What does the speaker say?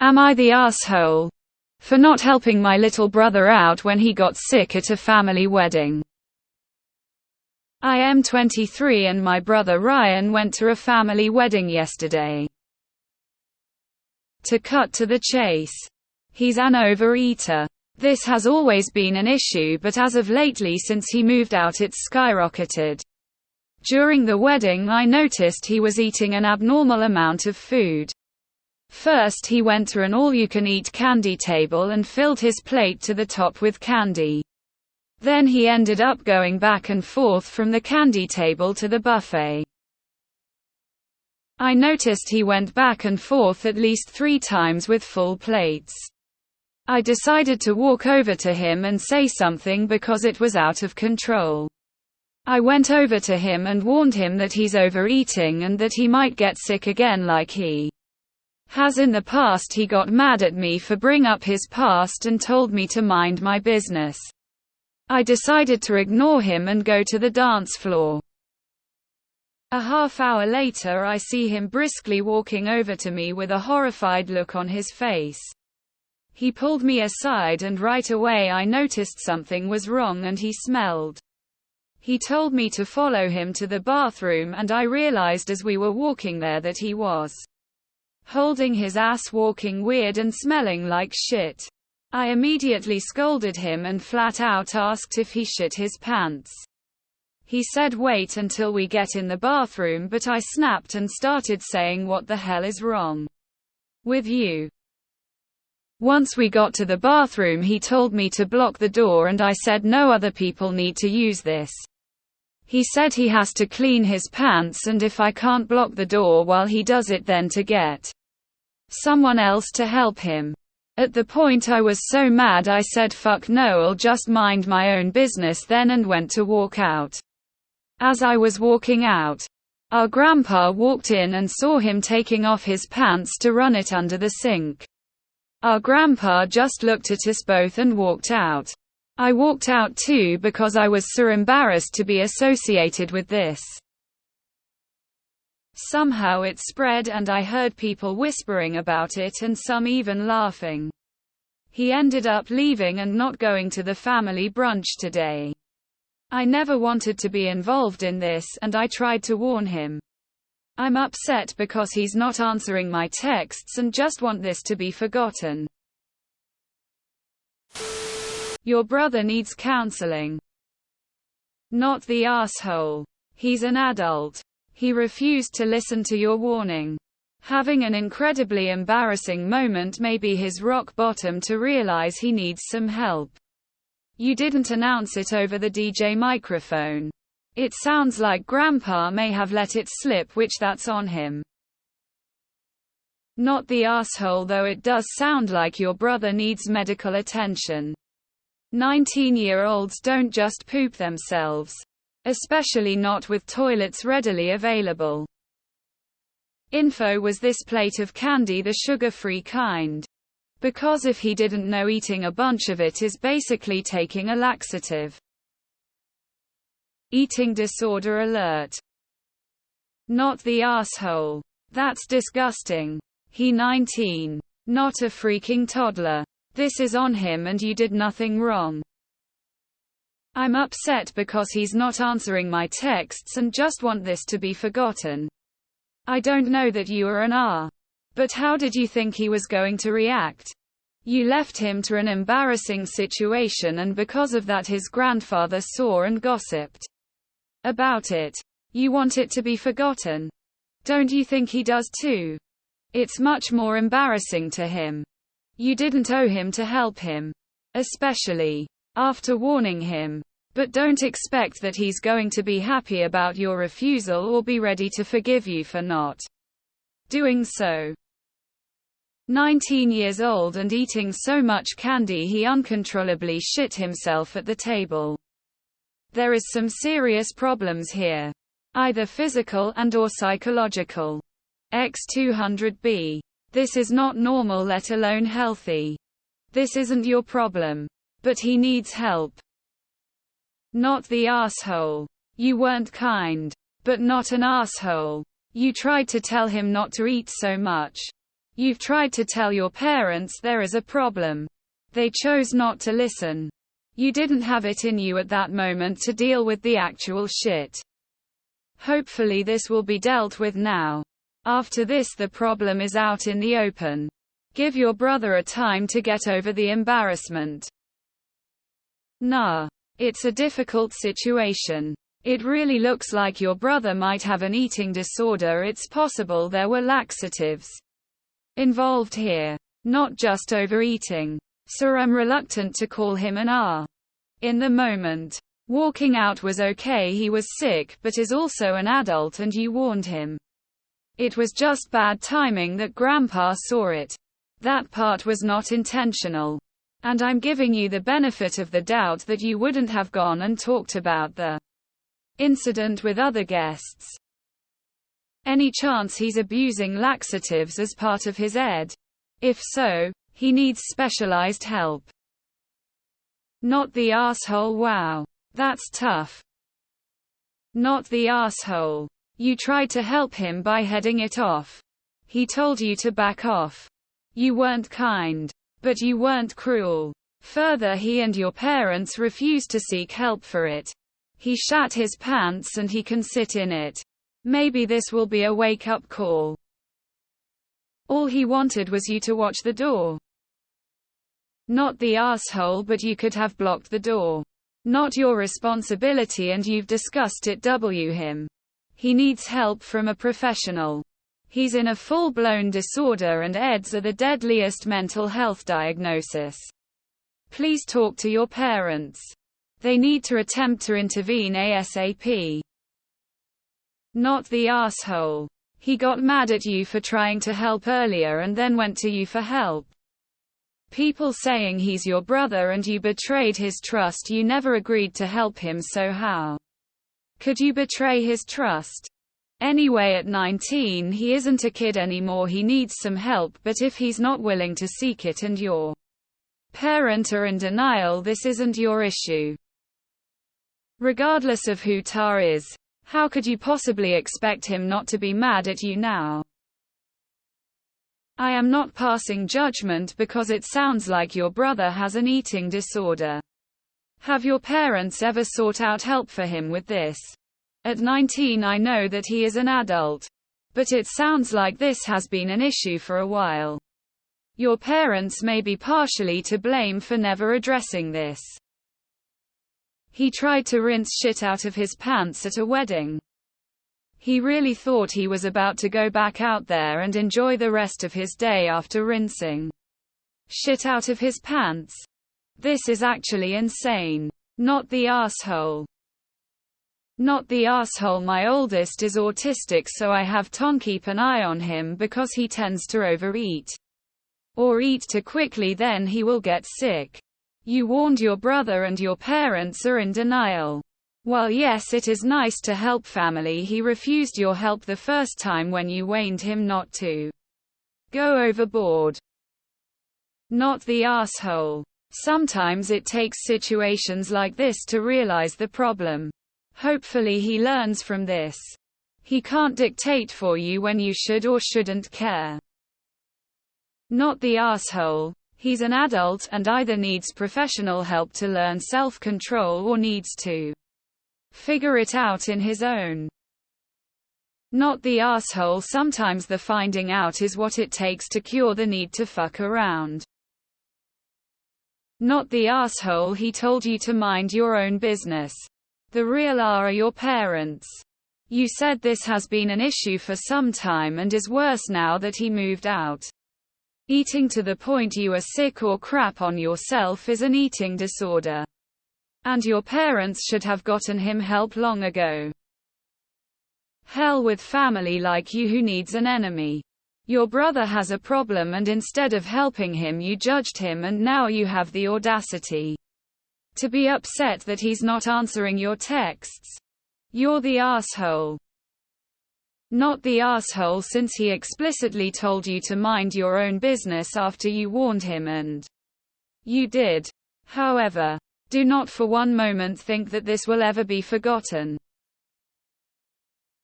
Am I the asshole for not helping my little brother out when he got sick at a family wedding? I am 23 and my brother Ryan went to a family wedding yesterday. To cut to the chase, he's an overeater. This has always been an issue, but as of lately since he moved out it's skyrocketed. During the wedding I noticed he was eating an abnormal amount of food. First he went to an all-you-can-eat candy table and filled his plate to the top with candy. Then he ended up going back and forth from the candy table to the buffet. I noticed he went back and forth at least 3 times with full plates. I decided to walk over to him and say something because it was out of control. I went over to him and warned him that he's overeating and that he might get sick again like he has in the past. He got mad at me for bringing up his past and told me to mind my business. I decided to ignore him and go to the dance floor. A half hour later I see him briskly walking over to me with a horrified look on his face. He pulled me aside and right away I noticed something was wrong and he smelled. He told me to follow him to the bathroom and I realized as we were walking there that he was holding his ass, walking weird and smelling like shit. I immediately scolded him and flat out asked if he shit his pants. He said wait until we get in the bathroom, but I snapped and started saying what the hell is wrong with you? Once we got to the bathroom he told me to block the door and I said no other people need to use this. He said he has to clean his pants and if I can't block the door while he does it then to get someone else to help him. At the point I was so mad I said fuck no, I'll just mind my own business then and went to walk out. As I was walking out, our grandpa walked in and saw him taking off his pants to run it under the sink. Our grandpa just looked at us both and walked out. I walked out too because I was so embarrassed to be associated with this. Somehow it spread and I heard people whispering about it and some even laughing. He ended up leaving and not going to the family brunch today. I never wanted to be involved in this and I tried to warn him. I'm upset because he's not answering my texts and just want this to be forgotten. Your brother needs counseling. Not the asshole. He's an adult. He refused to listen to your warning. Having an incredibly embarrassing moment may be his rock bottom to realize he needs some help. You didn't announce it over the DJ microphone. It sounds like Grandpa may have let it slip, which that's on him. Not the asshole, though it does sound like your brother needs medical attention. 19-year-olds don't just poop themselves. Especially not with toilets readily available. Info: was this plate of candy the sugar-free kind? Because if he didn't know, eating a bunch of it is basically taking a laxative. Eating disorder alert. Not the asshole. That's disgusting. He 19. Not a freaking toddler. This is on him and you did nothing wrong. I'm upset because he's not answering my texts and just want this to be forgotten. I don't know that you are an R. But how did you think he was going to react? You left him to an embarrassing situation and because of that his grandfather saw and gossiped about it. You want it to be forgotten. Don't you think he does too? It's much more embarrassing to him. You didn't owe him to help him. Especially after warning him. But don't expect that he's going to be happy about your refusal or be ready to forgive you for not doing so. 19 years old and eating so much candy he uncontrollably shit himself at the table. There is some serious problems here. Either physical and/or psychological. X200B. This is not normal, let alone healthy. This isn't your problem. But he needs help. Not the asshole. You weren't kind. But not an asshole. You tried to tell him not to eat so much. You've tried to tell your parents there is a problem. They chose not to listen. You didn't have it in you at that moment to deal with the actual shit. Hopefully this will be dealt with now. After this, the problem is out in the open. Give your brother a time to get over the embarrassment. Nah. It's a difficult situation. It really looks like your brother might have an eating disorder. It's possible there were laxatives involved here. Not just overeating. So I'm reluctant to call him an R. In the moment. Walking out was okay, he was sick, but is also an adult and you warned him. It was just bad timing that Grandpa saw it. That part was not intentional. And I'm giving you the benefit of the doubt that you wouldn't have gone and talked about the incident with other guests. Any chance he's abusing laxatives as part of his ed? If so, he needs specialized help. Not the asshole. Wow. That's tough. Not the asshole. You tried to help him by heading it off. He told you to back off. You weren't kind. But you weren't cruel. Further, he and your parents refused to seek help for it. He shat his pants and he can sit in it. Maybe this will be a wake-up call. All he wanted was you to watch the door. Not the asshole, but you could have blocked the door. Not your responsibility and you've discussed it. Him. He needs help from a professional. He's in a full-blown disorder and EDs are the deadliest mental health diagnosis. Please talk to your parents. They need to attempt to intervene ASAP. Not the asshole. He got mad at you for trying to help earlier and then went to you for help. People saying he's your brother and you betrayed his trust. You never agreed to help him, so how could you betray his trust? Anyway, at 19 he isn't a kid anymore. He needs some help, but if he's not willing to seek it and your parent are in denial, this isn't your issue. Regardless of who Tar is, how could you possibly expect him not to be mad at you now? I am not passing judgment because it sounds like your brother has an eating disorder. Have your parents ever sought out help for him with this? At 19 I know that he is an adult. But it sounds like this has been an issue for a while. Your parents may be partially to blame for never addressing this. He tried to rinse shit out of his pants at a wedding. He really thought he was about to go back out there and enjoy the rest of his day after rinsing shit out of his pants. This is actually insane. Not the asshole. Not the asshole. My oldest is autistic, so I have to keep an eye on him because he tends to overeat. Or eat too quickly, then he will get sick. You warned your brother and your parents are in denial. While yes, it is nice to help family, he refused your help the first time when you warned him not to go overboard. Not the asshole. Sometimes it takes situations like this to realize the problem. Hopefully he learns from this. He can't dictate for you when you should or shouldn't care. Not the asshole. He's an adult and either needs professional help to learn self-control or needs to figure it out in his own. Not the asshole. Sometimes the finding out is what it takes to cure the need to fuck around. Not the asshole. He told you to mind your own business. The real are your parents. You said this has been an issue for some time and is worse now that he moved out. Eating to the point you are sick or crap on yourself is an eating disorder. And your parents should have gotten him help long ago. Hell with family like you who needs an enemy. Your brother has a problem and instead of helping him you judged him, and now you have the audacity to be upset that he's not answering your texts. You're the asshole. Not the asshole, since he explicitly told you to mind your own business after you warned him and you did. However, do not for one moment think that this will ever be forgotten.